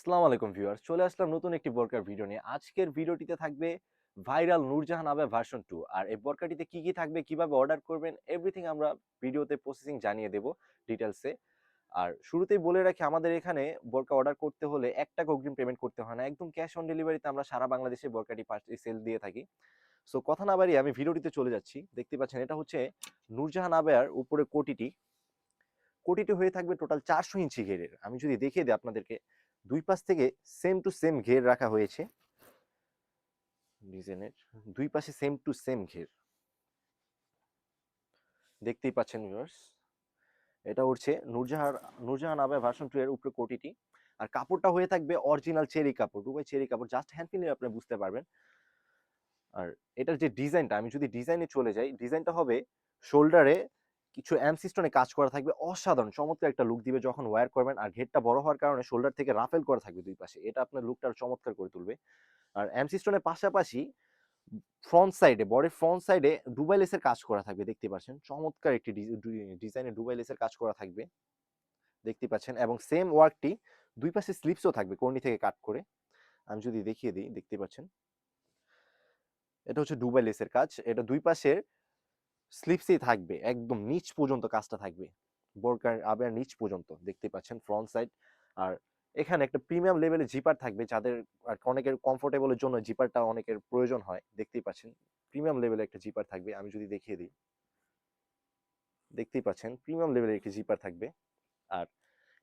আসসালামু আলাইকুম ভিউয়ার্স, চলে আসলাম নতুন একটি বোরকার ভিডিও নিয়ে। আজকের ভিডিওটিতে থাকবে ভাইরাল নূরজাহান আবেয়া ভার্সন 2। আর এই বোরকাটিতে কি কি থাকবে, কিভাবে অর্ডার করবেন, এভরিথিং আমরা ভিডিওতে প্রসেসিং জানিয়ে দেব ডিটেলসে। আর শুরুতেই বলে রাখি, আমাদের এখানে বোরকা অর্ডার করতে হলে ১ টাকা অগ্রিম পেমেন্ট করতে হয় না, একদম ক্যাশ অন ডেলিভারিতে আমরা সারা বাংলাদেশে বোরকাটি সেল দিয়ে থাকি। সো কথা না বাড়িয়ে আমি ভিডিওটিতে চলে যাচ্ছি। দেখতে পাচ্ছেন এটা হচ্ছে নূরজাহান আবেয়ার উপরে কোটিটি। কোটিটি হয়ে থাকবে টোটাল 400 ইঞ্চি ঘেরের। আমি যদি দেখিয়ে দিই আপনাদেরকে, দুই পাশ থেকে সেম টু সেম ঘের রাখা হয়েছে। ডিজাইনের দুই পাশে সেম টু সেম ঘের দেখতেই পাচ্ছেন ভিউয়ার্স। এটা হচ্ছে নূরজাহান আবেয়া ভার্সন 2 এর উপরে কোটিটি। আর কাপড়টা হয়ে থাকবে অরিজিনাল চেরি কাপড়, দুবাই চেরি কাপড়, জাস্ট হ্যান্ড ফিল আপনি বুঝতে পারবেন। আর এটার যে ডিজাইনটা, আমি যদি ডিজাইনে চলে যাই, ডিজাইনটা হবে শোল্ডারে কিছু এমসিস্টোনে কাজ করা থাকবে, অসাধারণ চমৎকার একটা লুক দিবে যখন ওয়্যার করবেন। আর ঘেরটা বড় হওয়ার কারণে শোল্ডার থেকে রাফেল করা থাকবে দুই পাশে, এটা আপনার লুকটা চমৎকার করে তুলবে। আর এমসিস্টোনের পাশাপাশি ফ্রন্ট সাইডে, বডির ফ্রন্ট সাইডে দুবাই লেসের কাজ করা থাকবে, দেখতে পাচ্ছেন চমৎকার একটি ডিজাইনে দুবাই লেসের কাজ করা থাকবে, দেখতে পাচ্ছেন। এবং সেম ওয়ার্কটি দুই পাশে স্লিপসও থাকবে কর্নি থেকে কাট করে। আমি যদি দেখিয়ে দিই, দেখতে পাচ্ছেন এটা হচ্ছে দুবাই লেসের কাজ, এটা দুই পাশের স্লিপসেই থাকবে, একদম নিচ পর্যন্ত কাজটা থাকবে, বোরকার আবার নিচ পর্যন্ত দেখতে পাচ্ছেন ফ্রন্ট সাইড। আর এখানে একটা প্রিমিয়াম লেভেলের জিপার থাকবে, যাদের আর অনেকের কমফোর্টেবলের জন্য জিপারটা অনেকের প্রয়োজন হয়, দেখতেই পাচ্ছেন প্রিমিয়াম লেভেলের একটা জিপার থাকবে। আমি যদি দেখিয়ে দিই, দেখতেই পাচ্ছেন প্রিমিয়াম লেভেলের একটি জিপার থাকবে। আর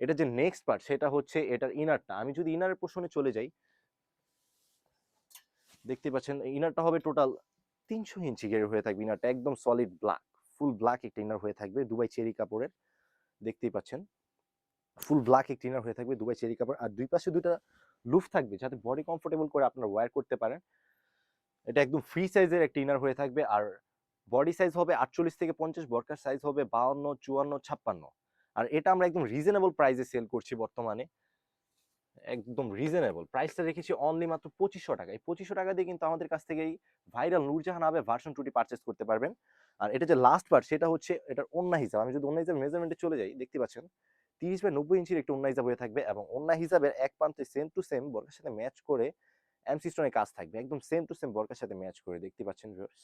এটা যে নেক্সট পার্ট, সেটা হচ্ছে এটার ইনারটা। আমি যদি ইনারের পোর্শনে চলে যাই, দেখতে পাচ্ছেন ইনারটা হবে টোটাল 300 ইঞ্চি গের হয়ে থাকবে। ইনারটা একদম সলিড ব্ল্যাক, ফুল ব্ল্যাক একটা ইনার হয়ে থাকবে দুবাই চেরি কাপড়ের, দেখতেই পাচ্ছেন ফুল ব্ল্যাক একটা ইনার হয়ে থাকবে দুবাই চেরি কাপড়। আর দুই পাশে দুইটা লুফ থাকবে যাতে বডি কমফোর্টেবল করে আপনারা ওয়্যার করতে পারেন। এটা একদম ফ্রি সাইজের একটা ইনার হয়ে থাকবে। আর বডি সাইজ হবে 48 থেকে 50, বরকার সাইজ হবে 52, 54, 56। আর এটা আমরা একদম রিজনেবল প্রাইসে সেল করছি বর্তমানে, একদম রিজনেবল প্রাইসটা রেখেছি অনলি মাত্র 2500 টাকা। এই 2500 টাকা দিয়ে কিন্তু আমাদের কাছ থেকে এই ভাইরাল নূরজাহান আবেয়া ভার্সন 2টি পারচেজ করতে পারবেন। আর এটা যে লাস্ট পার্ট, সেটা হচ্ছে এটার ওন্না হিসাব। আমি যদি ওন্না হিসাব মেজারমেন্টে চলে যাই, দেখতে পাচ্ছেন 30/90 ইঞ্চির একটা ওন্না হিসাব হয়ে থাকবে, এবং ওন্না হিসাবের এক প্রান্তে সেম টু সেম বরকার সাথে ম্যাচ করে এমসি স্টোনের কাজ থাকবে, একদম সেম টু সেম বরকার সাথে ম্যাচ করে, দেখতে পাচ্ছেন ভিউয়ার্স।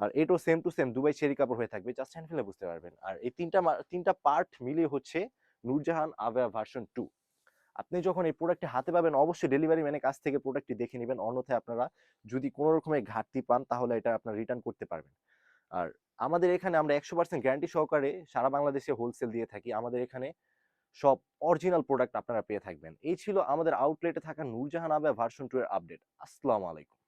আর এটাও same to same Dubai cherry কাপড় হয়ে থাকবে, জাস্ট হ্যান্ড ফেলে বুঝতে পারবেন। আর এই তিনটা পার্ট মিলিয়ে হচ্ছে নূরজাহান আবেয়া ভার্সন 2। আপনি যখন এই প্রোডাক্টটি হাতে পাবেন, অবশ্যই ডেলিভারি ম্যানের কাছ থেকে প্রোডাক্টটি দেখে নেবেন, অন্যথায় আপনারা যদি কোনো রকমের ঘাটতি পান তাহলে এটা আপনারা রিটার্ন করতে পারবেন। আর আমাদের এখানে আমরা 100% গ্যারান্টি সহকারে সারা বাংলাদেশে হোলসেল দিয়ে থাকি। আমাদের এখানে সব অরিজিনাল প্রোডাক্ট আপনারা পেয়ে থাকবেন। এই ছিল আমাদের আউটলেটে থাকা নূরজাহান আবেয়া ভার্সন 2 এর আপডেট। আসসালামু আলাইকুম।